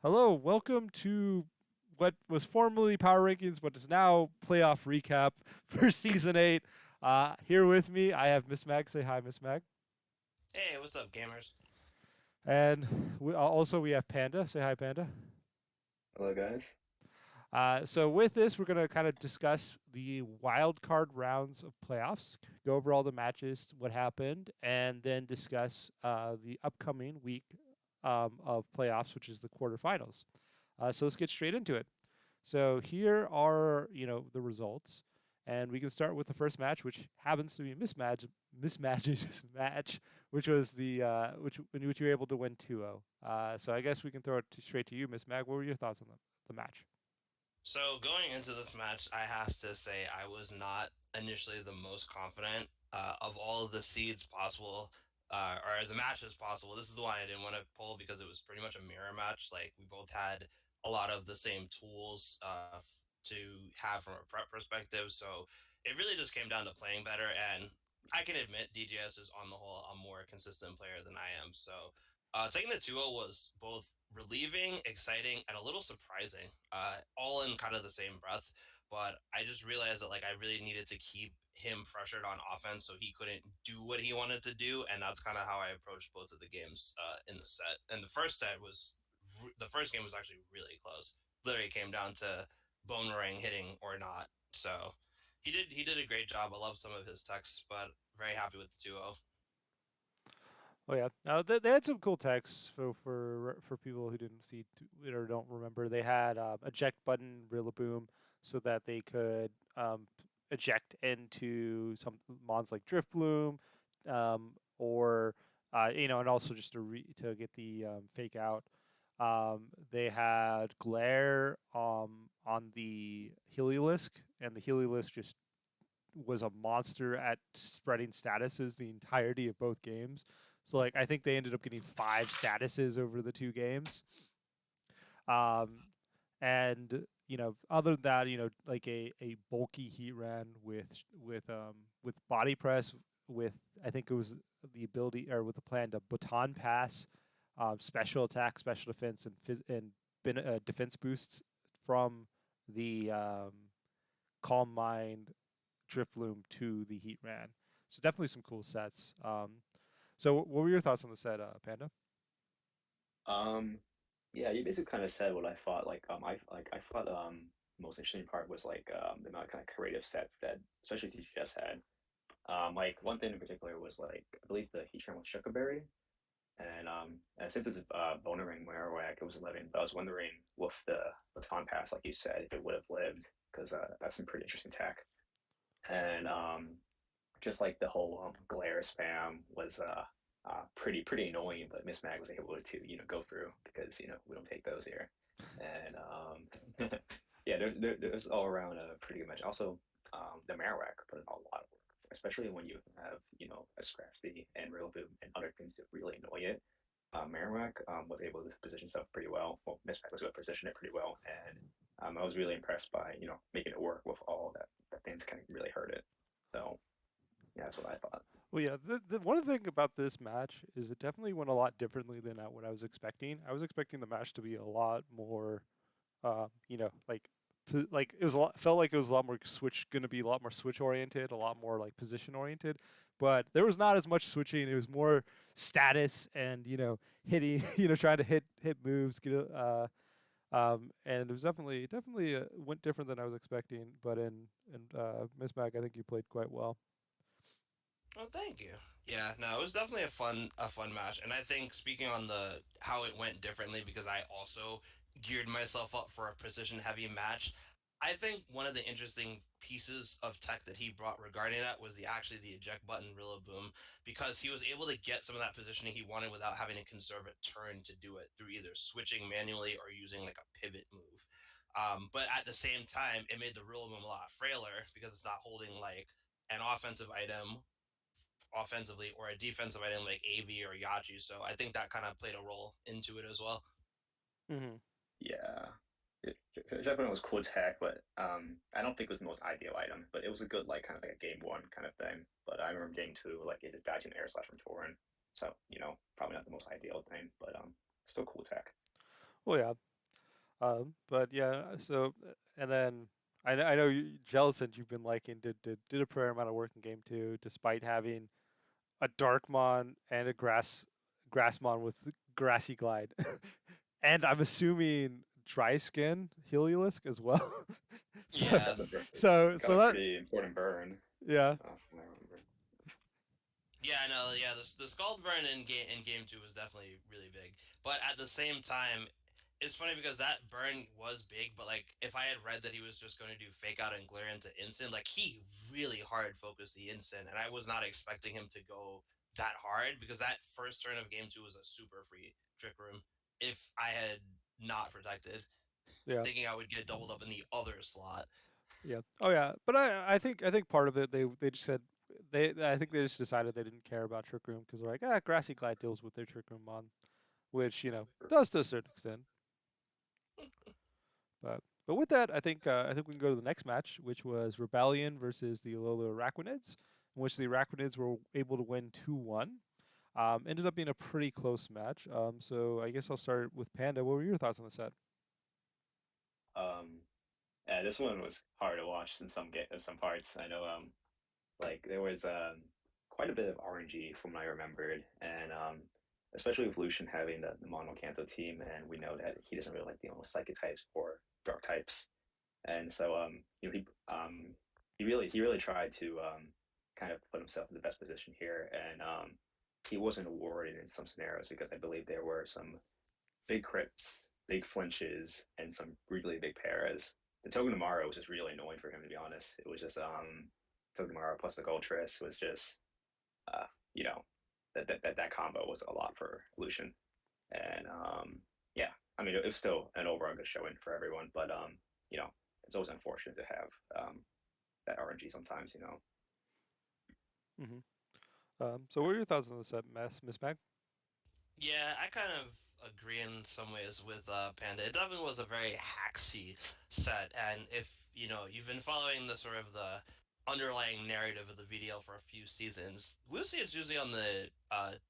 Hello, welcome to what was formerly Power Rankings, but is now playoff recap for Season 8. Here with me, I have Miss Mag. Say hi, Miss Mag. Hey, what's up, gamers? And also we have Panda. Say hi, Panda. Hello, guys. So with this, we're going to kind of discuss the wild card rounds of playoffs, go over all the matches, what happened, and then discuss the upcoming week of playoffs, which is the quarterfinals. So let's get straight into it. So here are the results, and we can start with the first match, which happens to be mismatches match, which was the which you were able to win 2-0. So I guess we can throw it straight to you, Miss Mag. What were your thoughts on the match? So going into this match, I have to say I was not initially the most confident of all of the seeds possible, or the matches possible. This is the one I didn't want to pull because it was pretty much a mirror match. Like we both had a lot of the same tools to have from a prep perspective. So it really just came down to playing better. And I can admit DJS is on the whole a more consistent player than I am. So taking the 2-0 was both relieving, exciting, and a little surprising, all in kind of the same breath. But I just realized that like I really needed to keep him pressured on offense so he couldn't do what he wanted to do, and that's kind of how I approached both of the games in the set. And the first game was actually really close. Literally came down to bone ring hitting or not. So he did a great job. I love some of his texts, but very happy with the 2-0. Oh yeah, they had some cool text for people who didn't see or don't remember. They had eject button Rillaboom so that they could eject into some mons like Driftbloom, or and also just to get the fake out. They had Glare on the Heliolisk, and the Heliolisk just was a monster at spreading statuses the entirety of both games. So like I think they ended up getting 5 statuses over the 2 games. Um, and other than that, like a bulky heat ran with body press, with I think it was the ability or with the plan to baton pass, special attack, special defense, and defense boosts from the Calm Mind Drifloom to the Heat Ran. So definitely some cool sets. So what were your thoughts on the set, Panda? Um, yeah, you basically kind of said what I thought. I thought most interesting part was the amount of kind of creative sets that especially TGS had. Like one thing in particular was like I believe the Heatran was Sugarberry, and since it's Bonering Marowak, it was 11. But I was wondering with the baton pass, like you said, if it would have lived because that's some pretty interesting tech. And just like the whole glare spam was pretty annoying, but Miss Mag was able to go through because we don't take those here, and yeah, there's all around a pretty good match. Also, the Marowak put in a lot of work, especially when you have a Scrafty and Rillaboom and other things that really annoy it. Marowak was able to position himself pretty well. Well, Miss Mag was able to position it pretty well, and I was really impressed by making it work with all that things kind of really hurt it. So yeah, that's what I thought. Well, yeah, the one thing about this match is it definitely went a lot differently than what I was expecting. I was expecting the match to be a lot more, like like it was a lot, felt like it was a lot more switch, going to be a lot more switch oriented, a lot more like position oriented, but there was not as much switching. It was more status and hitting, trying to hit moves, and it was definitely went different than I was expecting. But in Miss Mac, I think you played quite well. Well, thank you. Yeah, no, it was definitely a fun match, and I think speaking on the how it went differently because I also geared myself up for a precision heavy match. I think one of the interesting pieces of tech that he brought regarding that was the eject button Rillaboom because he was able to get some of that positioning he wanted without having to conserve a turn to do it through either switching manually or using like a pivot move. But at the same time, it made the Rillaboom a lot frailer because it's not holding like an offensive item offensively or a defensive item like AV or Yachi. So I think that kind of played a role into it as well. Hmm. Yeah, Japan was cool tech, but I don't think it was the most ideal item. But it was a good like kind of like a game one kind of thing. But I remember game two, like it just dodging air slash from Torin. So probably not the most ideal thing, but still cool tech. Well, yeah. But yeah, and then I know you, Jellicent, you've been liking did a fair amount of work in game two, despite having a Darkmon and a Grassmon with grassy glide, and I'm assuming dry skin Heliolisk as well. so Yeah, Got the got so a that pretty important burn. yeah From what I remember. yeah, no, yeah. The Scald burn in game two was definitely really big, but at the same time, it's funny because that burn was big. But like, if I had read that he was just going to do fake out and glare into instant, like he really hard focused the instant, and I was not expecting him to go that hard because that first turn of game two was a super free trick room. If I had not protected, yeah thinking I would get doubled up in the other slot. yeah oh yeah, but I think part of it they just said I think they just decided they didn't care about Trick Room because they're like grassy glide deals with their Trick Room mon, which does to a certain extent. But with that, I think we can go to the next match, which was Rebellion versus the Alola Araquanids, in which the Araquanids were able to win 2-1. Ended up being a pretty close match. So I guess I'll start with Panda. What were your thoughts on the set? Um, yeah, this one was hard to watch in some parts. I know like there was quite a bit of RNG from what I remembered, and especially with Lucian having the Mono Kanto team, and we know that he doesn't really like psychic types or dark types, and so he really tried to kind of put himself in the best position here, and he wasn't awarded in some scenarios because I believe there were some big crits, big flinches, and some really big paras. The Togedemaru was just really annoying for him, to be honest. It was just Togedemaru plus the Goldtress was just uh, you know that combo was a lot for Lucian, and yeah, I mean it was still an overall good showing for everyone, but you know it's always unfortunate to have that RNG sometimes, you know. hmm So what were your thoughts on the set, Miss Mag? Yeah, I kind of agree in some ways with Panda. It definitely was a very hacksy set, and if you've been following the sort of the underlying narrative of the VDL for a few seasons, Lucy is usually on the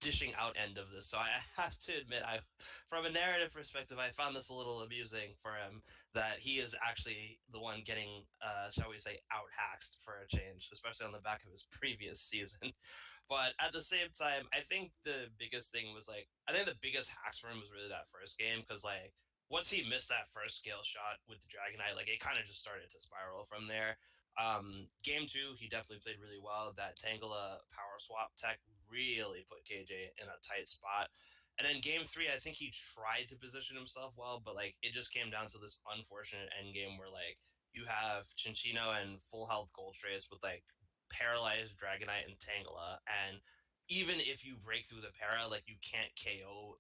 dishing out end of this. So I have to admit, from a narrative perspective, I found this a little amusing for him that he is actually the one getting, shall we say, out hacked for a change, especially on the back of his previous season. But at the same time, I think the biggest thing was like, I think the biggest hacks for him was really that first game because like once he missed that first scale shot with the Dragonite, like it kind of just started to spiral from there. Game two, he definitely played really well. That Tangela power swap tech really put KJ in a tight spot. And then game three, I think he tried to position himself well, but like it just came down to this unfortunate end game where like you have Chinchino and full health Gold Trace with like paralyzed Dragonite and Tangela, and even if you break through the para, like you can't KO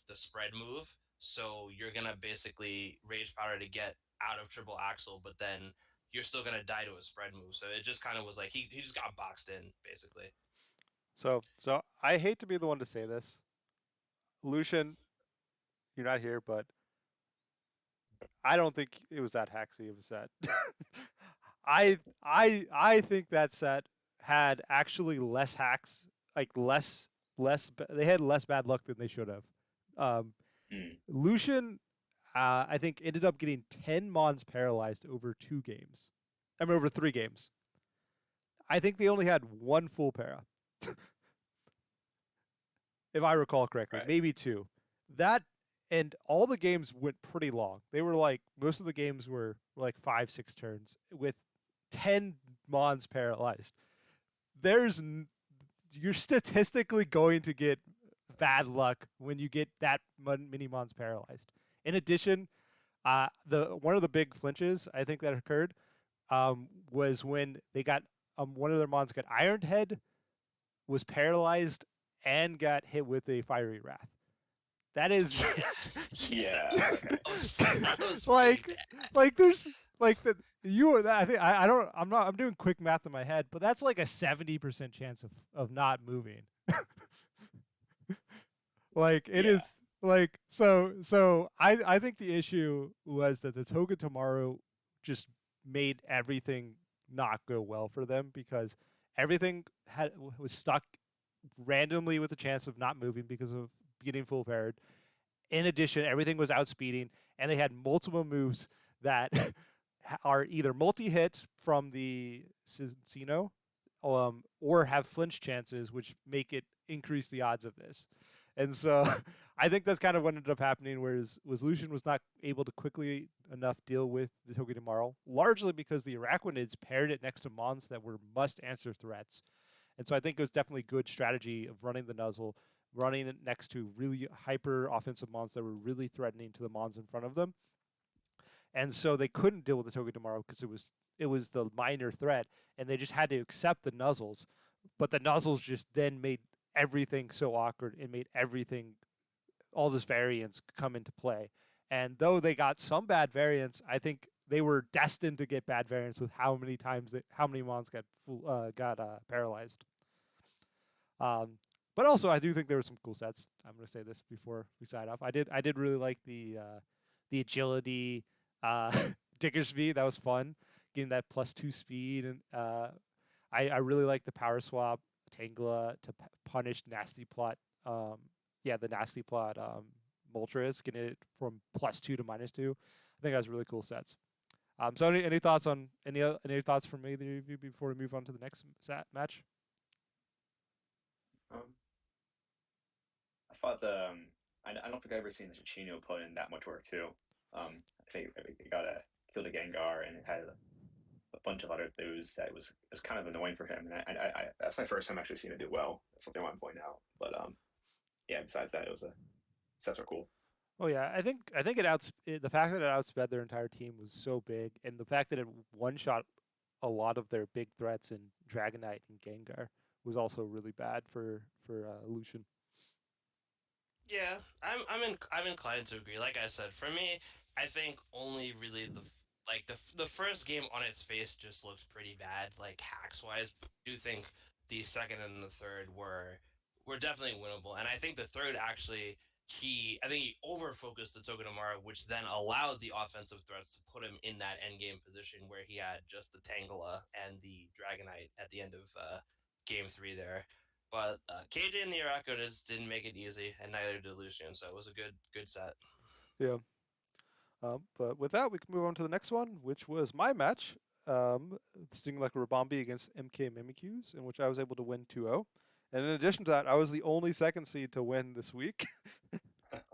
the spread move, so you're gonna basically rage powder to get out of triple axle, but then you're still gonna die to a spread move. So it just kind of was like he just got boxed in basically. So I hate to be the one to say this, Lucian, you're not here, but I don't think it was that hacksy of a set. I think that set had actually less hacks, like they had less bad luck than they should have. Um, Mm, Lucian, I think ended up getting 10 Mons paralyzed over 2 games. I mean over 3 games. I think they only had one full para, if I recall correctly, right. maybe two. That and all the games went pretty long. They were like most of the games were like 5-6 turns with 10 Mons paralyzed. There's You're statistically going to get bad luck when you get that many Mons paralyzed. In addition, the one of the big flinches I think that occurred was when they got one of their Mons got Ironed Head, was paralyzed, and got hit with a Fiery Wrath. That is Yeah, yeah, Yeah. Okay. that was pretty like bad. there's like the you are I think I don't I'm doing quick math in my head, but that's like a 70% chance of not moving. Like it Yeah. is like I think the issue was that the Toga tomorrow just made everything not go well for them because everything was stuck randomly with a chance of not moving because of getting full paired. In addition, everything was outspeeding, and they had multiple moves that are either multi-hit from the Cincino, or have flinch chances, which make it increase the odds of this. And so I think that's kind of what ended up happening, whereas Lucian was not able to quickly enough deal with the Togedemaru, largely because the Araquanids paired it next to Mons that were must-answer threats. And so I think it was definitely good strategy of running the Nuzzle, running it next to really hyper offensive Mons that were really threatening to the Mons in front of them. And so they couldn't deal with the Togedemaru because it was the minor threat, and they just had to accept the Nuzzles. But the Nuzzles just then made everything so awkward and made everything, all this variance come into play. And though they got some bad variance, I think they were destined to get bad variance with how many times how many Mons got paralyzed. Um, but also, I do think there were some cool sets. I'm going to say this before we sign off. I did really like the agility uh, Dickers V. That was fun, getting that +2 speed, and I really like the power swap Tangela to punish nasty plot. Yeah, the nasty plot Moltres, getting it from +2 to -2. I think that was really cool sets. So any thoughts on any thoughts from either of you before we move on to the next match? Um, I thought I don't think I've ever seen the Chino put in that much work too. I think it got a killed a Gengar and it had a bunch of other things that was kind of annoying for him. And that's my first time actually seeing it do well. That's something I want to point out. But yeah, besides that, it was a sets are cool. Oh yeah, I think the fact that it outsped their entire team was so big, and the fact that it one shot a lot of their big threats in Dragonite and Gengar was also really bad for Lucian. Yeah, I'm inclined to agree. Like I said, for me, I think only really the first game on its face just looked pretty bad, like hacks wise. But I do think the second and the third were definitely winnable, and I think the third actually I think he over focused the Togedemaru, which then allowed the offensive threats to put him in that end game position where he had just the Tangela and the Dragonite at the end of game three there. But KJ and the Iraqo just didn't make it easy, and neither did Lucian. So it was a good set. Yeah. But with that, we can move on to the next one, which was my match, Sting like Rabambi against MK Mimikyus, in which I was able to win 2-0. And in addition to that, I was the only second seed to win this week.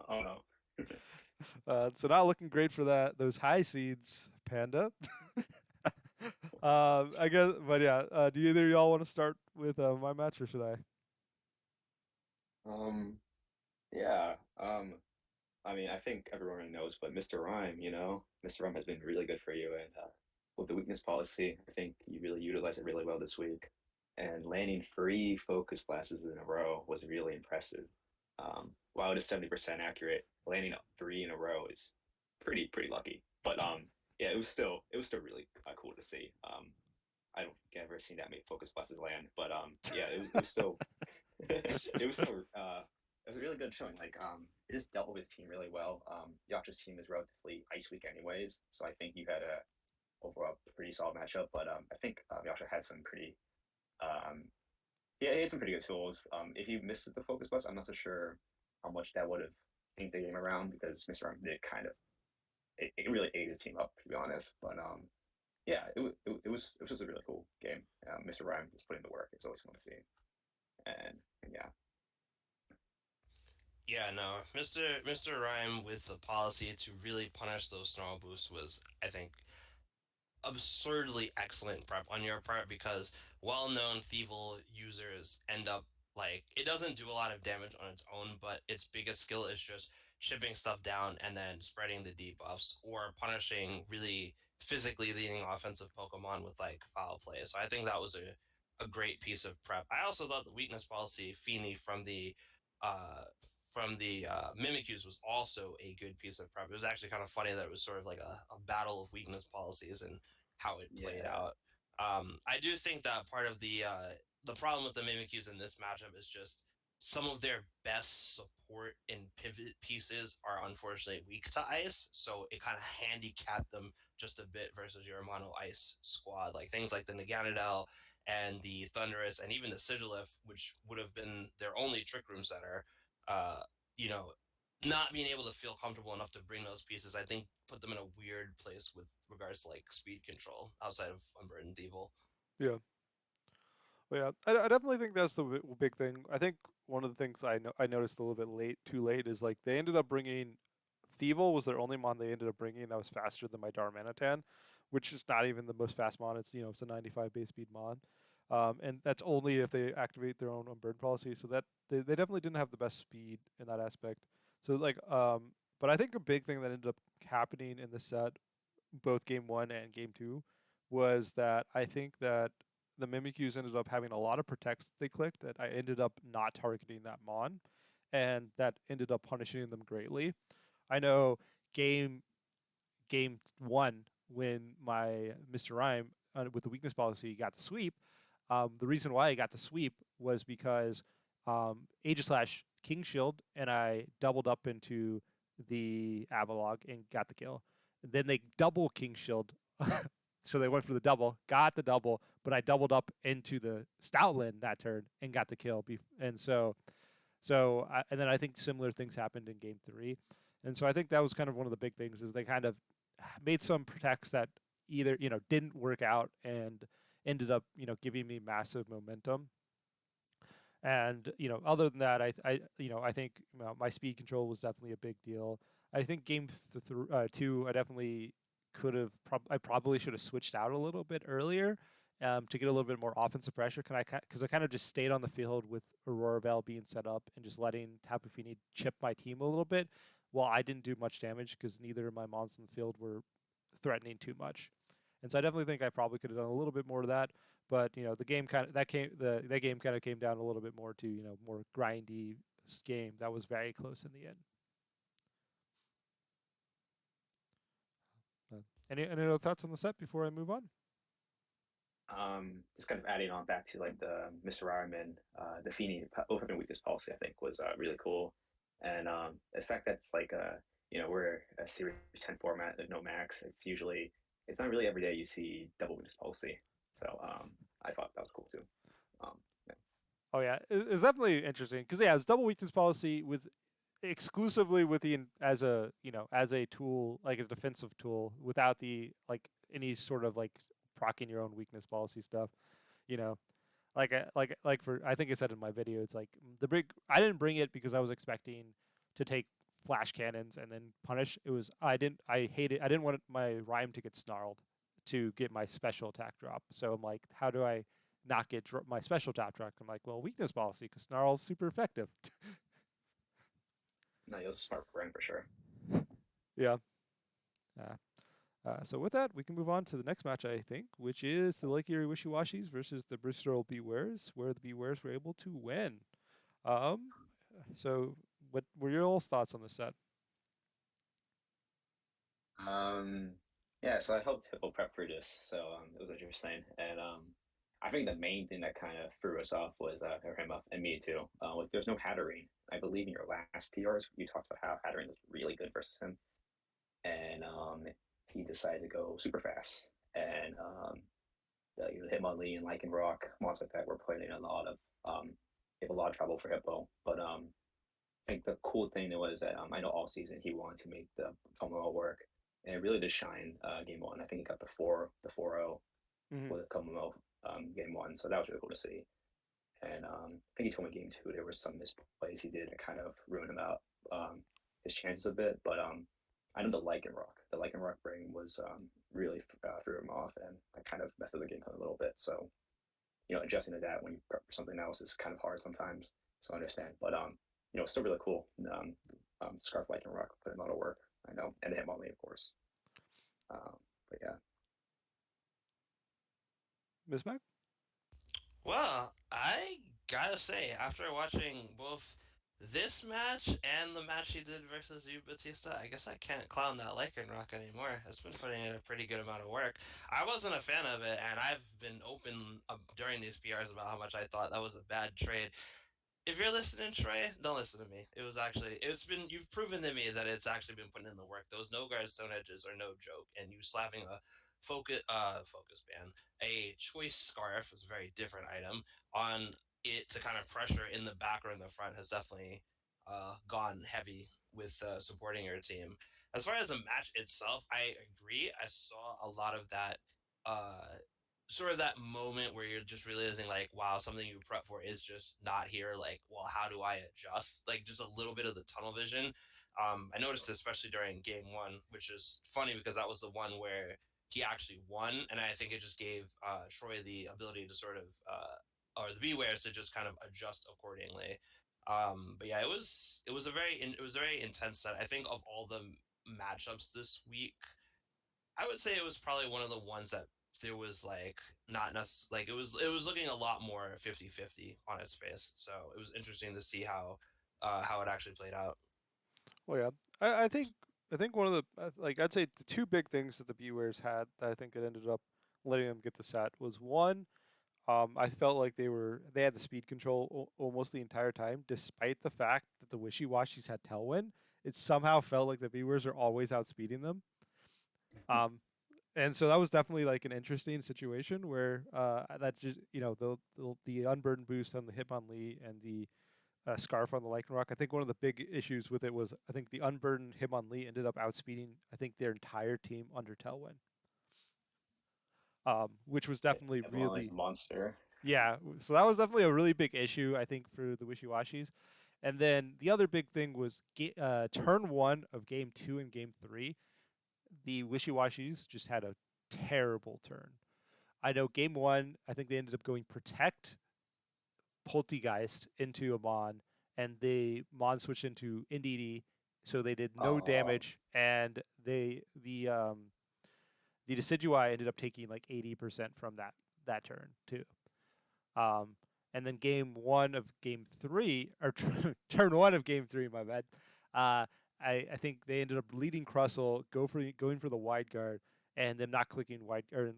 Oh no. So not looking great for those high seeds, Panda. I guess, but yeah. Do either of y'all want to start with my match, or should I? Um, yeah. I mean, I think everyone already knows, but Mr. Rhyme, Mr. Rhyme has been really good for you, and with the weakness policy, I think you really utilized it really well this week. And landing three focus blasts in a row was really impressive. While it is 70% accurate, landing up three in a row is pretty lucky. But yeah, it was still really cool to see. I don't think I've ever seen that many focus blasts land, but yeah, it was still it was still it was a really good showing. Like it just dealt with his team really well. Yaksha's team is relatively ice weak anyways, so I think you had a overall pretty solid matchup. But I think Yaksha had some pretty yeah, he had some pretty good tools. If he missed the focus bus, I'm not so sure how much that would have changed the game around because Mr. Arm did kind of it really ate his team up to be honest. But yeah, it was just a really cool game. Mr. Rhyme is putting the work. It's always fun to see, and yeah. Yeah, no, Mister Rhyme with the policy to really punish those snarl boosts was, I think, absurdly excellent prep on your part because well-known Feeble users end up like it doesn't do a lot of damage on its own, but its biggest skill is just chipping stuff down and then spreading the debuffs or punishing really physically leading offensive Pokemon with like foul play. So I think that was a great piece of prep. I also thought the weakness policy Feeny uh from the Mimikyus was also a good piece of prep. It was actually kind of funny that it was sort of like a battle of weakness policies and how it played Yeah, out. I do think that part of the problem with the Mimikyus in this matchup is just some of their best support and pivot pieces are unfortunately weak to ice, so it kind of handicapped them just a bit versus your mono ice squad. Like things like the Naganadel and the Thunderous and even the Sigilif, which would have been their only Trick Room center. Uh, you know, not being able to feel comfortable enough to bring those pieces, I think, put them in a weird place with regards to like speed control outside of Unburdened Evil. Yeah. Well, yeah, I definitely think that's the big thing. I think one of the things I noticed a little bit too late, is like they ended up bringing Thievel was their only mon they ended up bringing that was faster than my Darmanitan, which is not even the most fast mon. It's it's a 95 base speed mon, and that's only if they activate their own burn policy. So that they definitely didn't have the best speed in that aspect. So like but I think a big thing that ended up happening in the set, both game one and game two, was that I think that the Mimikyus ended up having a lot of protects that they clicked that I ended up not targeting that mon, and that ended up punishing them greatly. I know game game one, when my Mr. Rhyme with the weakness policy got the sweep. The reason why I got the sweep was because Aegislash King Shield, and I doubled up into the Avalog and got the kill. And then they double King Shield. So they went for the double, got the double, but I doubled up into the Stoutland that turn and got the kill. And and then I think similar things happened in game three. And so I think that was kind of one of the big things, is they kind of made some protects that either, didn't work out and ended up, giving me massive momentum. And other than that, I think my speed control was definitely a big deal. I think game two, I definitely I probably should have switched out a little bit earlier, to get a little bit more offensive pressure. Because I kind of just stayed on the field with Aurora Bell being set up and just letting Tapu Fini chip my team a little bbit, while I didn't do much damage because neither of my mons in the field were threatening too much. And so I definitely think I probably could have done a little bit more of that. But the game kind of that game kind of came down a little bit more to more grindy game that was very close in the end. Any other thoughts on the set before I move on? Just kind of adding on back to like the Mr. Ryerman, the Feeney overcoming weakness policy, I think was really cool, and the fact that it's like we're a series 10 format with no max. It's not really every day you see double weakness policy, so I thought that was cool too. Um, yeah. Oh yeah, it's definitely interesting because yeah, it's double weakness policy with exclusively with the as a as a tool, like a defensive tool, without the like any sort of like procking your own weakness policy stuff. You know, like for I think I said in my video, it's like the big. I didn't bring it because I was expecting to take flash cannons and then punish. It was I hated. I didn't want my rhyme to get snarled to get my special attack drop. So I'm like, how do I not get my special attack drop? I'm like, well, weakness policy because snarl's super effective. No, you're a smart brain for sure. Yeah. So with that, we can move on to the next match, I think, which is the Lake Erie Wishy-Washis versus the Bristol Bewares, where the Bewares were able to win. Um, so what were your all's thoughts on the set? Um, yeah, so I helped Hippo prep for this, so it was interesting, and I think the main thing that kind of threw us off was or him up and me too. There's no Hatterene. I believe in your last PRs you talked about how Hatterene was really good versus him, and he decided to go super fast, and the Hitmonlee and Lycanroc monsters like that were putting in a lot of a lot of trouble for Hippo, but I think the cool thing was that I know all season he wanted to make the Tomoe work, and it really did shine game one. I think he got the 4-0 Mm-hmm. with Tomoe game one, so that was really cool to see. And I think he told me game two there was some misplays he did that kind of ruined him out his chances a bit. But I know the Lycanroc bring was really threw him off, and that kind of messed up the game a little bit. So adjusting to that when you prep for something else is kind of hard sometimes. So I understand, but it's still really cool. Scarf Like and Rock put in a lot of work, I know, and the Hitmonlee, of course. But yeah, Miss Mac? Well, I gotta say, after watching both this match and the match he did versus you, Batista, I guess I can't clown that Lycanroc anymore. It's been putting in a pretty good amount of work. I wasn't a fan of it, and I've been open during these PRs about how much I thought that was a bad trade. If you're listening, Trey, don't listen to me. You've proven to me that it's actually been putting in the work. Those no guard stone edges are no joke, and you slapping a focus band, a choice scarf is a very different item on it to kind of pressure in the back or in the front has definitely gone heavy with supporting your team. As far as the match itself, I agree. I saw a lot of that, uh, sort of that moment where you're just realizing, like, wow, something you prep for is just not here. Like, well, how do I adjust? Like, just a little bit of the tunnel vision. I noticed it especially during game one, which is funny because that was the one where he actually won, and I think it just gave Troy the ability to sort of, or the B-wares to just kind of adjust accordingly. But yeah, it was a very intense set. I think of all the matchups this week, I would say it was probably one of the ones that there was like not like it was looking a lot more 50-50 on its face. So it was interesting to see how it actually played out. Well, yeah, I think one of the like I'd say the two big things that the Bewares had that I think that ended up letting them get the set was one. I felt like they had the speed control almost the entire time, despite the fact that the Wishy Washies had Tailwind. It somehow felt like the Beavers are always outspeeding them. Um, and so that was definitely like an interesting situation where that just the unburdened boost on the Hitmonlee and the scarf on the Lycan Rock. I think one of the big issues with it was I think the unburdened Hitmonlee ended up outspeeding I think their entire team under Tailwind, which was definitely Everyone is a really monster. yeah. So that was definitely a really big issue I think for the Wishy Washies. And then the other big thing was turn one of game two and game three. The Wishy Washies just had a terrible turn. I know game one, I think they ended up going protect Poltegeist into a Mon, and the Mon switched into Indeedee, so they did no Um, damage, and the Decidueye ended up taking like 80% from that turn too. Um, and then game one of game three, or turn one of game three, my bad. Uh, I think they ended up leading Crustle, going for the wide guard, and them not clicking wide, or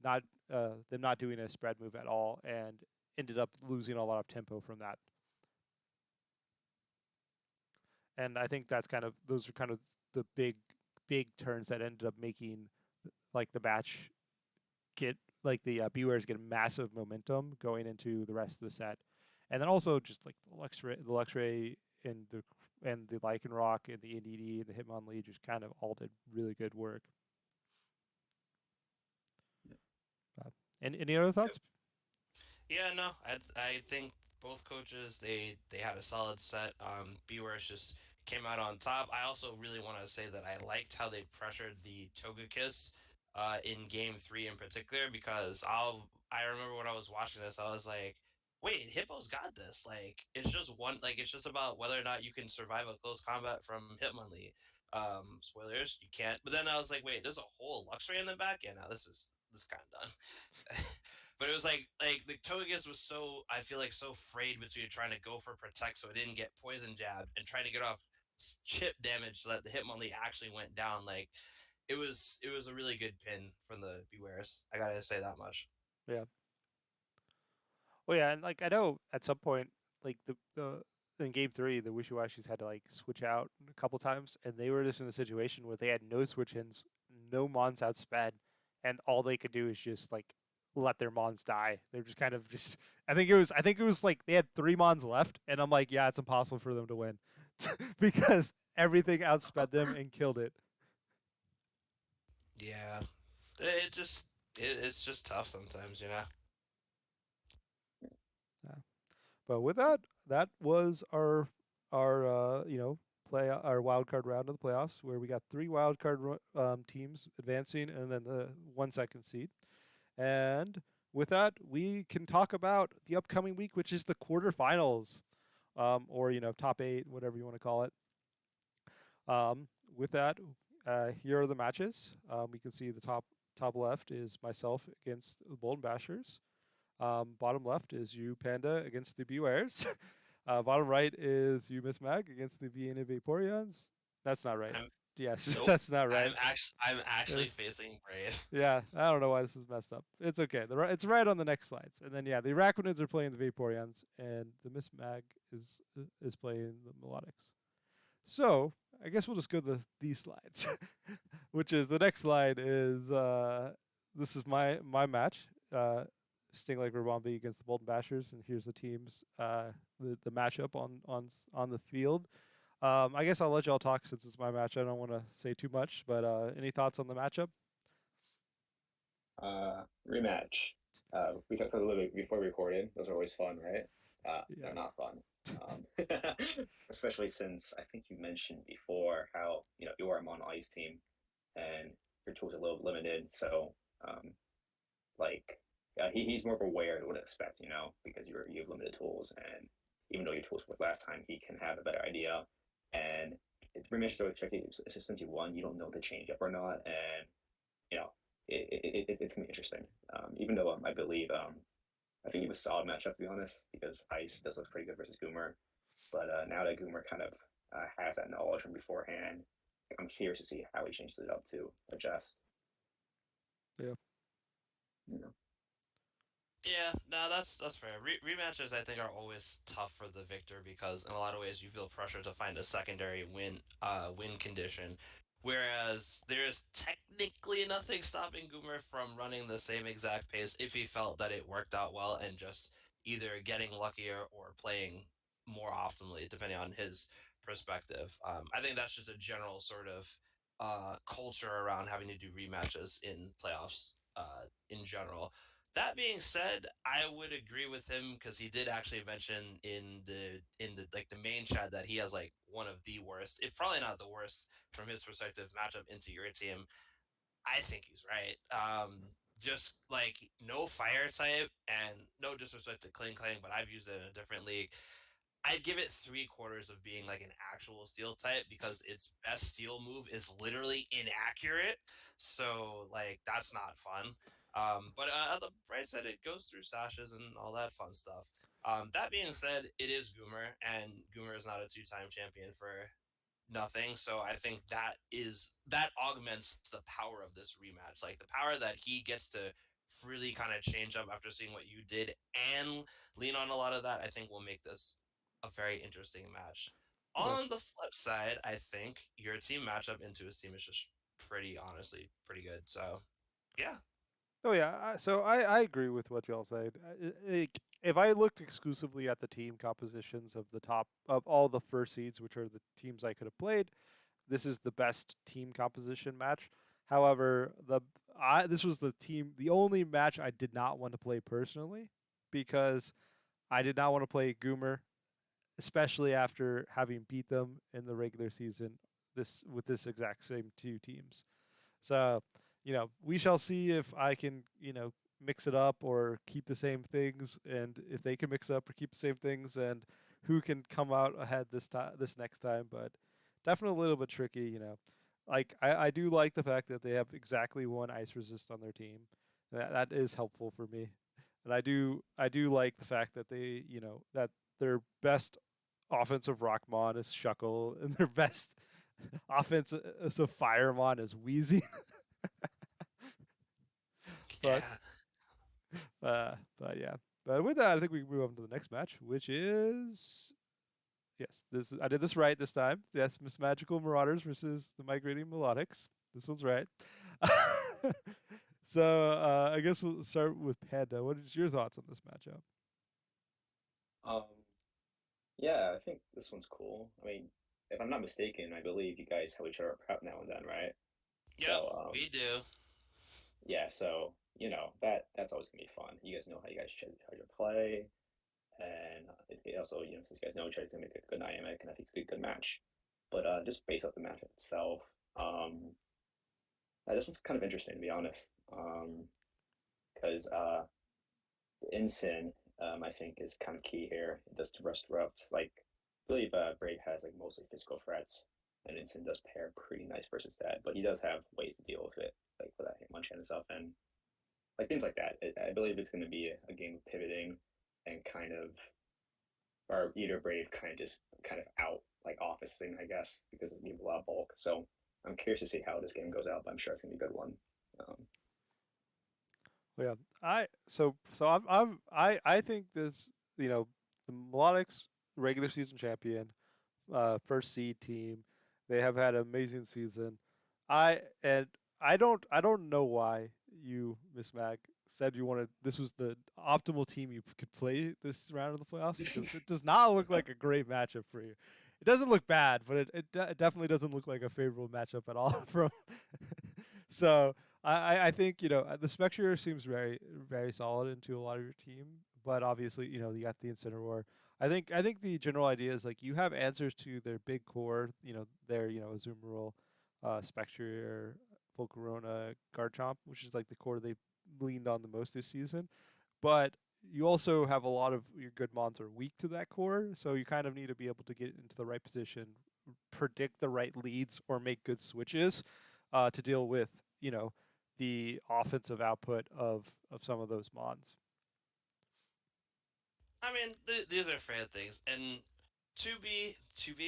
not them not doing a spread move at all, and ended up losing a lot of tempo from that. And I think those are kind of the big turns that ended up making like the match get like the Bewares get massive momentum going into the rest of the set, and then also just like the Luxray and the Lycan Rock and the NDD and the Hitmonlee just kind of all did really good work. Uh, and any other thoughts? Yeah, no, I think both coaches they had a solid set. Bewares just came out on top. I also really want to say that I liked how they pressured the Togekiss in game three in particular because I remember when I was watching this, I was like, wait, Hippo's got this. Like it's just one like it's just about whether or not you can survive a close combat from Hitmonlee. Spoilers, you can't. But then I was like, wait, there's a whole Luxray in the back. Yeah, now this is kind of done. But it was like the Togekiss was so I feel like so frayed between trying to go for protect so it didn't get poison jabbed and trying to get off chip damage so that the Hitmonlee actually went down. Like it was a really good pin from the Bewares. I gotta say that much. Yeah. Well, yeah, and like I know at some point, like the in game three, the Wishy Washies had to like switch out a couple times, and they were just in the situation where they had no switch ins, no Mons outsped, and all they could do is just like let their Mons die. They're just kind of just. I think it was like they had three Mons left, and I'm like, yeah, it's impossible for them to win because everything outsped them and killed it. Yeah, it just it's just tough sometimes, you know. Yeah. But with that, that was our play our wild card round of the playoffs where we got three wild card teams advancing and then the 1 second seed. And with that, we can talk about the upcoming week, which is the quarterfinals, or top eight, whatever you want to call it. With that, here are the matches. We can see the top left is myself against the Bolden Bashers. Bottom left is you Panda against the Bewares. Bottom right is you Miss Mag against the Vienna Vaporeons. That's not right. I'm Yes, Nope. that's not right. I'm Uh, actually facing Brave. yeah, I don't know why this is messed up. It's okay. It's right on the next slides. And then yeah, the Arachnids are playing the Vaporeons, and the Miss Mag is playing the Melodics. So I guess we'll just go to these slides, which is the next slide is this is my match. Sting like Rabombi against the Bolton Bashers, and here's the teams, the matchup on the field. I guess I'll let y'all talk since it's my match. I don't want to say too much, but any thoughts on the matchup? Rematch. We talked a little bit before we recorded. Those are always fun, right? They're Yeah. not fun. Especially since I think you mentioned before how you are a mono ice team and your tools are a little limited. So um, like he's more of aware to what to expect, because you have limited tools, and even though your tools worked last time, he can have a better idea. And rematch is always tricky since you won, you don't know to change up or not, and you know it's gonna be interesting. Even though I believe I think it was a solid matchup to be honest, because Ice does look pretty good versus Goomer, but now that Goomer kind of has that knowledge from beforehand, I'm curious to see how he changes it up to adjust. Yeah. You know. Yeah, no, that's fair. Rematches, I think, are always tough for the victor because in a lot of ways you feel pressure to find a secondary win condition. Whereas there is technically nothing stopping Goomer from running the same exact pace if he felt that it worked out well and just either getting luckier or playing more optimally, depending on his perspective. I think that's just a general sort of culture around having to do rematches in playoffs in general. That being said, I would agree with him because he did actually mention in the like the main chat that he has like one of the worst, if probably not the worst from his perspective, matchup into your team. I think he's right. Just like no fire type, and no disrespect to Kling Kling, but I've used it in a different league. I'd give it 3/4 of being like an actual steel type because its best steel move is literally inaccurate. So like that's not fun. But on the bright side, it goes through sashes and all that fun stuff. That being said, it is Goomer, and Goomer is not a two-time champion for nothing. So I think that augments the power of this rematch, like the power that he gets to freely kind of change up after seeing what you did and lean on a lot of that. I think will make this a very interesting match. Yeah. On the flip side, I think your team matchup into his team is just pretty honestly pretty good. So yeah, Oh yeah. So I agree with what y'all said. If I looked exclusively at the team compositions of the top of all the first seeds, which are the teams I could have played, this is the best team composition match. However, this was the only match I did not want to play personally because I did not want to play Goomer, especially after having beat them in the regular season this exact same two teams. So, we shall see if I can, mix it up or keep the same things, and if they can mix up or keep the same things, and who can come out ahead this next time. But definitely a little bit tricky, Like I do like the fact that they have exactly one ice resist on their team. That is helpful for me, and I do like the fact that that their best offensive Rockmon is Shuckle, and their best offensive Firemon is Wheezy. but yeah, but yeah. But with that, I think we can move on to the next match, which is yes, this I did this right this time. Yes, Miss Magical Marauders versus the Migrating Melodics. This one's right. So I guess we'll start with Panda. What is your thoughts on this matchup? Um, yeah, I think this one's cool. I mean, if I'm not mistaken, I believe you guys help each other prep now and then, right? yep, So, we do. yeah, so that's always gonna be fun. You guys know how you guys should play, and it also since you guys know each other, it's gonna make a good dynamic, and I think it's a good match. But just based off the match itself, this one's kind of interesting to be honest, because the Ensign, I think, is kind of key here. It does disrupt. Like, I believe Brave has like mostly physical threats, and Ensign does pair pretty nice versus that. But he does have ways to deal with it, like with that Hitmonchan and stuff, and like things like that. I believe it's going to be a game of pivoting and kind of, or either Brave kind of out like office thing, I guess, because it needs a lot of bulk. So I'm curious to see how this game goes out, but I'm sure it's going to be a good one. Um, Well, yeah, I think this the Melodics regular season champion, first seed team, they have had an amazing season. And I don't know why you, Miss Mag, said you wanted this was the optimal team you could play this round of the playoffs because it does not look like a great matchup for you. it doesn't look bad, but it definitely doesn't look like a favorable matchup at all. From so I think the Spectre seems very solid into a lot of your team, but obviously you got the Incineroar. I think the general idea is like you have answers to their big core, their Azumarill, Spectre, Volcarona, Garchomp, which is like the core they leaned on the most this season. But you also have a lot of your good mons are weak to that core, so you kind of need to be able to get into the right position, predict the right leads, or make good switches to deal with the offensive output of some of those mons. I mean, these are fair things, and to be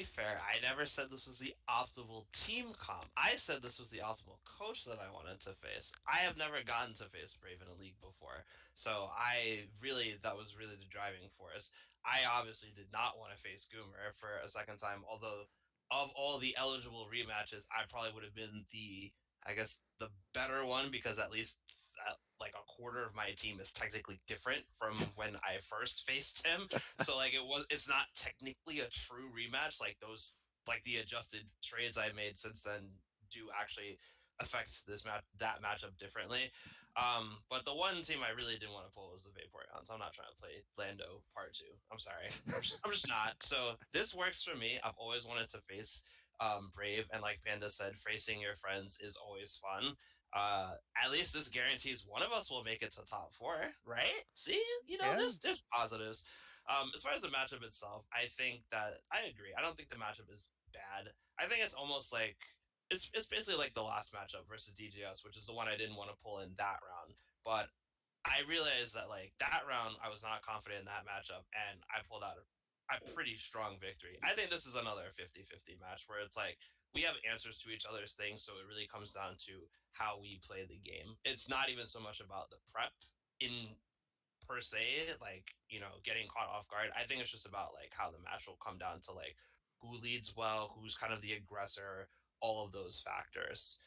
fair, I never said this was the optimal team comp. I said this was the optimal coach that I wanted to face. I have never gotten to face Brave in a league before, so that was really the driving force. I obviously did not want to face Goomer for a second time, although of all the eligible rematches, I probably would have been I guess the better one because at least like a quarter of my team is technically different from when I first faced him. So like it's not technically a true rematch. Like the adjusted trades I made since then do actually affect that matchup differently. But the one team I really didn't want to pull was the Vaporeons. I'm not trying to play Lando Part Two. I'm sorry. I'm just not. So this works for me. I've always wanted to face Brave, and like Panda said, facing your friends is always fun. At least this guarantees one of us will make it to top four, right? See, Yeah, there's positives. As far as the matchup itself, I think that I agree. I don't think the matchup is bad. I think it's almost like it's basically like the last matchup versus DGS, which is the one I didn't want to pull in that round. But I realized that like that round I was not confident in that matchup, and I pulled out a pretty strong victory. I think this is another 50-50 match where it's like we have answers to each other's things, so it really comes down to how we play the game. It's not even so much about the prep in per se, like, getting caught off guard. I think it's just about like how the match will come down to like who leads well, who's kind of the aggressor, all of those factors.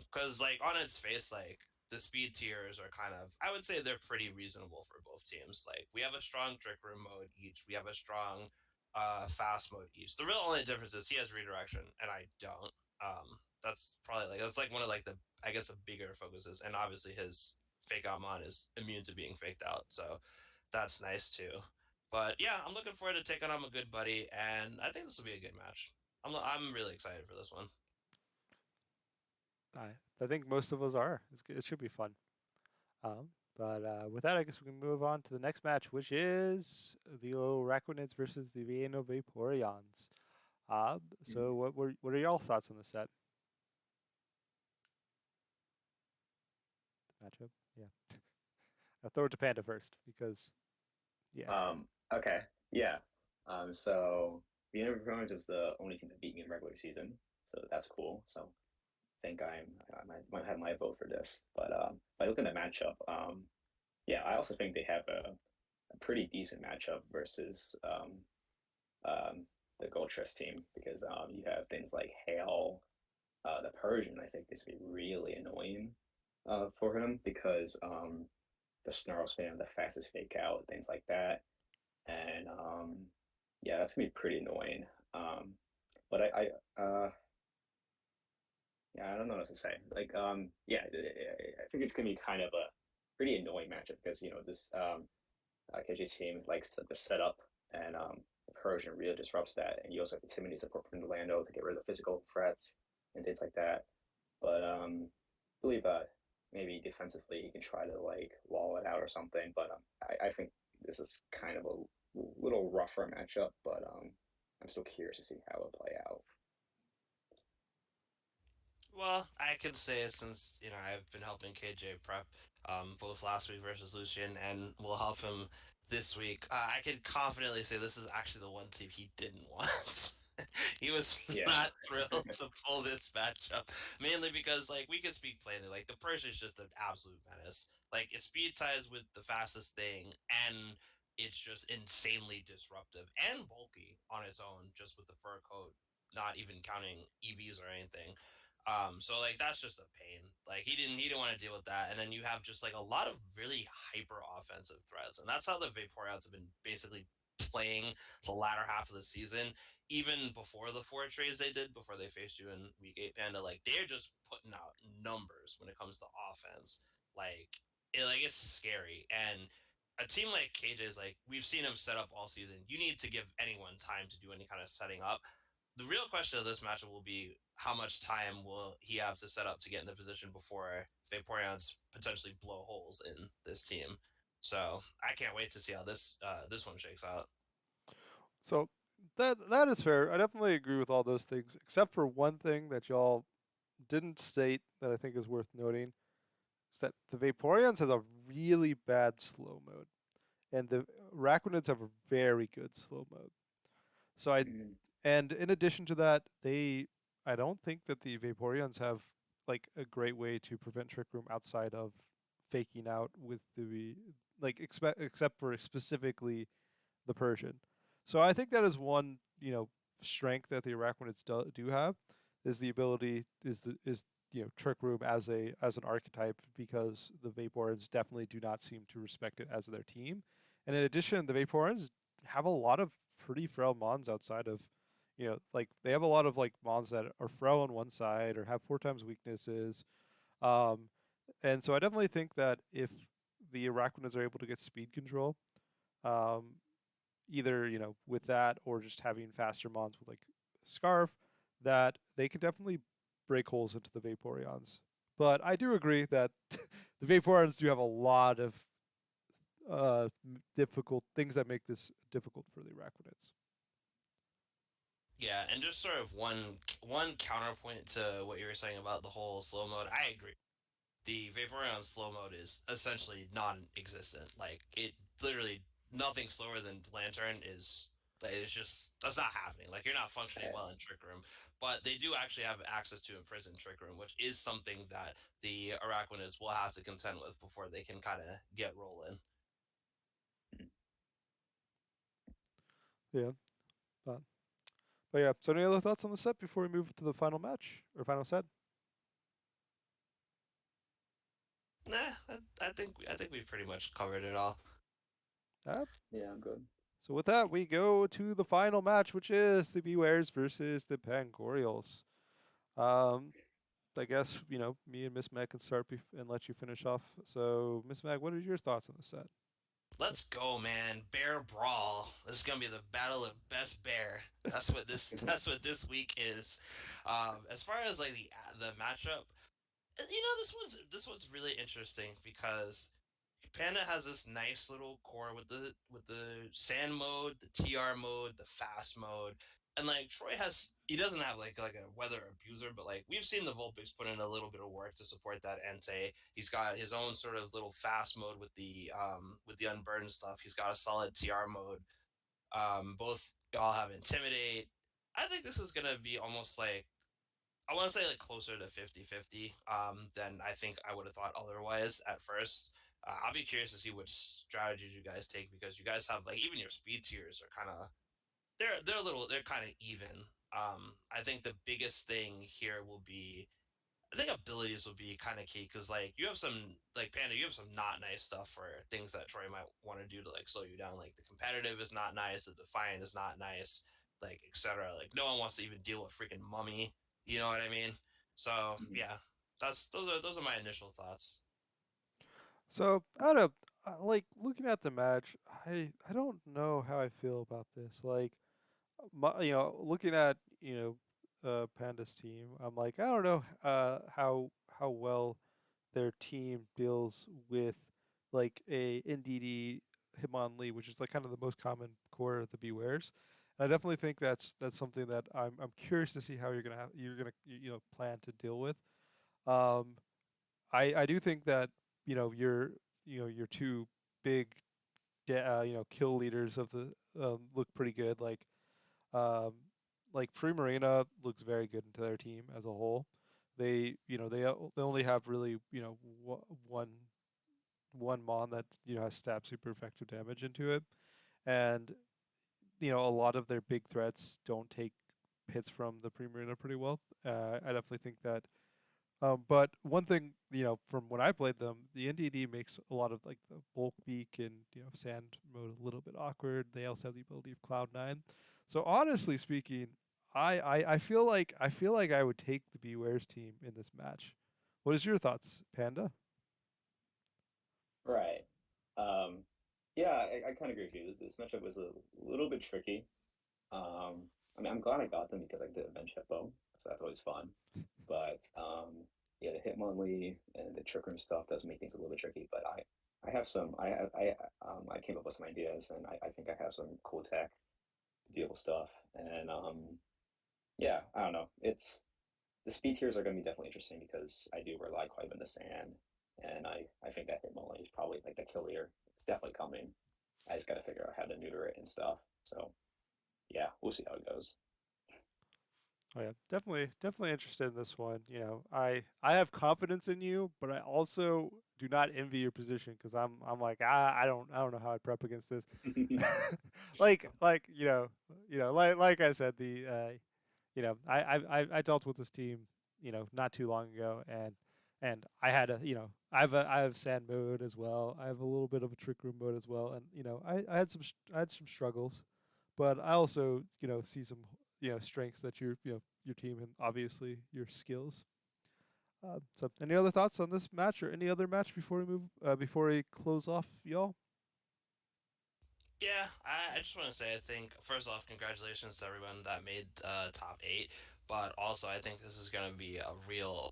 Because like on its face, like the speed tiers are kind of, I would say they're pretty reasonable for both teams. Like we have a strong trick room mode each, we have a strong fast mode each. The real only difference is he has redirection and I don't. That's like one of like the, I guess, the bigger focuses, and obviously his fake out mon is immune to being faked out, so that's nice too. But yeah, I'm looking forward to taking on a good buddy, and I think this will be a good match. I'm really excited for this one. I think most of us are. It should be fun. But with that, I guess we can move on to the next match, which is the Raccoonids versus the Vieno Vaporeons. So what are y'all thoughts on the set matchup? Yeah, I'll throw it to Panda first because yeah, Okay, yeah. So the Unicorns was the only team that beat me in regular season, so that's cool. So I think I might have my vote for this. But by looking at the matchup, yeah, I also think they have a pretty decent matchup versus um, the Gold Trust team because you have things like Hail, the Persian. I think this would be really annoying for him because the Snarl spam, the fastest fake out, things like that. And yeah, that's gonna be pretty annoying. But yeah, I don't know what to say. Like, yeah, I think it's gonna be kind of a pretty annoying matchup because this KJ team likes the setup, and the Persian really disrupts that, and you also have the Timothy support from Orlando to get rid of the physical threats and things like that. But I believe maybe defensively he can try to like wall it out or something. But I think this is kind of a little rougher matchup, but I'm still curious to see how it'll play out. Well, I can say since I've been helping KJ prep, both last week versus Lucian, and will help him this week. I can confidently say this is actually the one team he didn't want. He was Yeah, not thrilled to pull this matchup, mainly because like we could speak plainly. Like the Persian is just an absolute menace. Like it speed ties with the fastest thing, and it's just insanely disruptive and bulky on its own, just with the fur coat, not even counting EVs or anything. So like that's just a pain. Like he didn't want to deal with that. And then you have just like a lot of really hyper offensive threats. And that's how the Vaporeons have been basically playing the latter half of the season, even before the 4 trades they did before they faced you in week 8, Panda. Like they're just putting out numbers when it comes to offense. It's scary. And a team like KJ's, like we've seen him set up all season. You need to give anyone time to do any kind of setting up. The real question of this matchup will be how much time will he have to set up to get in the position before Vaporeons potentially blow holes in this team. So I can't wait to see how this one shakes out. So that is fair. I definitely agree with all those things, except for one thing that y'all didn't state that I think is worth noting. Is that the Vaporeons has a really bad slow mode, and the Rakunids have a very good slow mode. So I Mm, and in addition to that, I don't think that the Vaporeons have like a great way to prevent Trick Room outside of faking out with the except for specifically the Persian. So I think that is one strength that the Araquanids do have is the ability is Trick Room as an archetype because the Vaporeons definitely do not seem to respect it as their team. And in addition, the Vaporeons have a lot of pretty frail mons outside of like they have a lot of like mons that are frail on one side or have 4 times weaknesses. Um, and so I definitely think that if the Araquanids are able to get speed control, um, either with that or just having faster mons with like Scarf, that they can definitely break holes into the Vaporeons. But I do agree that the Vaporeons do have a lot of difficult things that make this difficult for the Araquanids. Yeah, and just sort of one counterpoint to what you were saying about the whole slow mode. I agree. The Vaporeon slow mode is essentially non-existent. Like it literally nothing slower than Lantern is. It's just that's not happening. Like you're not functioning yeah. well in Trick Room, but they do actually have access to Imprison Trick Room, which is something that the Araquanids will have to contend with before they can kind of get rolling. Mm. Yeah, but yeah. So any other thoughts on the set before we move to the final match or final set? Nah, I think we've pretty much covered it all. Uh, Yeah, I'm good. so with that, we go to the final match, which is the Bewares versus the Pangorials. Um, I guess me and Miss Mag can start and let you finish off. So Miss Mag, what are your thoughts on the set? Let's go, man! Bear brawl. This is gonna be the battle of best bear. That's what this. That's what this week is. As far as like the matchup, this one's really interesting because Panda has this nice little core with the sand mode, the TR mode, the fast mode, and like Troy he doesn't have like a weather abuser, but like we've seen the Vulpix put in a little bit of work to support that Entei. He's got his own sort of little fast mode with the unburdened stuff. He's got a solid TR mode. Both y'all have intimidate. I think this is gonna be almost like I want to say like closer to 50-50 than I think I would have thought otherwise at first. I'll be curious to see which strategies you guys take because you guys have like even your speed tiers are kind of they're kind of even. I think the biggest thing here will be I think abilities will be kind of key because like you have some like Panda, you have some not nice stuff for things that Troy might want to do to like slow you down. Like the competitive is not nice, the defiant is not nice, like etc. Like no one wants to even deal with freaking mummy. You know what I mean? So Mhm. yeah, those are my initial thoughts. So out of like looking at the match, I don't know how I feel about this. Like, looking at Panda's team, I'm like I don't know how well their team deals with like a NDD Hitmonlee, which is like kind of the most common core of the Bewares. And I definitely think that's something that I'm curious to see how you're gonna plan to deal with. Um, I do think that your two big kill leaders of the look pretty good. Um, like Primarina looks very good into their team as a whole. They only have really one mon that has stab super effective damage into it, and a lot of their big threats don't take hits from the Primarina pretty well. I definitely think that But one thing, from when I played them, the NDD makes a lot of like the bulk beak and sand mode a little bit awkward. They also have the ability of Cloud 9. So honestly speaking, I feel like I would take the Beware's team in this match. What is your thoughts, Panda? Right. Um, yeah, I kind of agree with you. This matchup was a little bit tricky. I mean, I'm glad I got them because I did bench hippo, so that's always fun. But yeah, the Hitmonlee and the Trick Room stuff does make things a little bit tricky. But I have some, I came up with some ideas, and I think I have some cool tech to deal with stuff. And yeah, I don't know. It's the speed tiers are going to be definitely interesting because I do rely quite a bit on the sand, and I think that Hitmonlee is probably like the kill leader. It's definitely coming. I just got to figure out how to neuter it and stuff. So yeah, we'll see how it goes. Oh yeah, definitely interested in this one. I have confidence in you, but I also do not envy your position because I'm like I don't know how I'd prep against this. like like I said, I dealt with this team not too long ago, and I had I have sand mode as well. I have a little bit of a trick room mode as well, and I had some struggles, but I also see some strengths that your team and obviously your skills. So, any other thoughts on this match or any other match before we close off, y'all? Yeah, I just want to say I think first off, congratulations to everyone that made top eight. But also, I think this is gonna be a real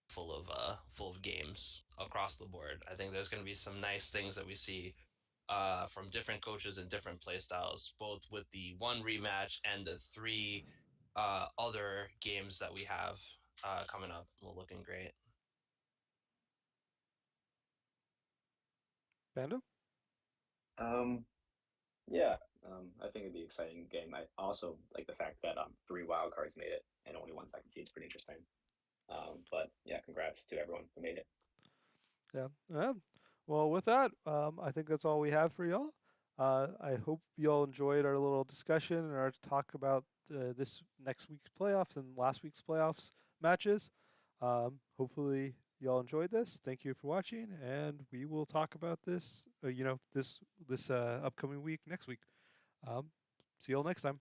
full of games across the board. I think there's gonna be some nice things that we see from different coaches and different play styles, both with the one rematch and the three other games that we have coming up. Well, looking great. Panda? um, yeah, I think it'd be an exciting game. I also like the fact that three wild cards made it and only one second seed is pretty interesting. But yeah, congrats to everyone who made it. Yeah. Yeah. Well, with that, I think that's all we have for y'all. I hope y'all enjoyed our little discussion and our talk about this next week's playoffs and last week's playoffs matches. Hopefully, y'all enjoyed this. Thank you for watching, and we will talk about this, this upcoming week next week. Um, See y'all next time.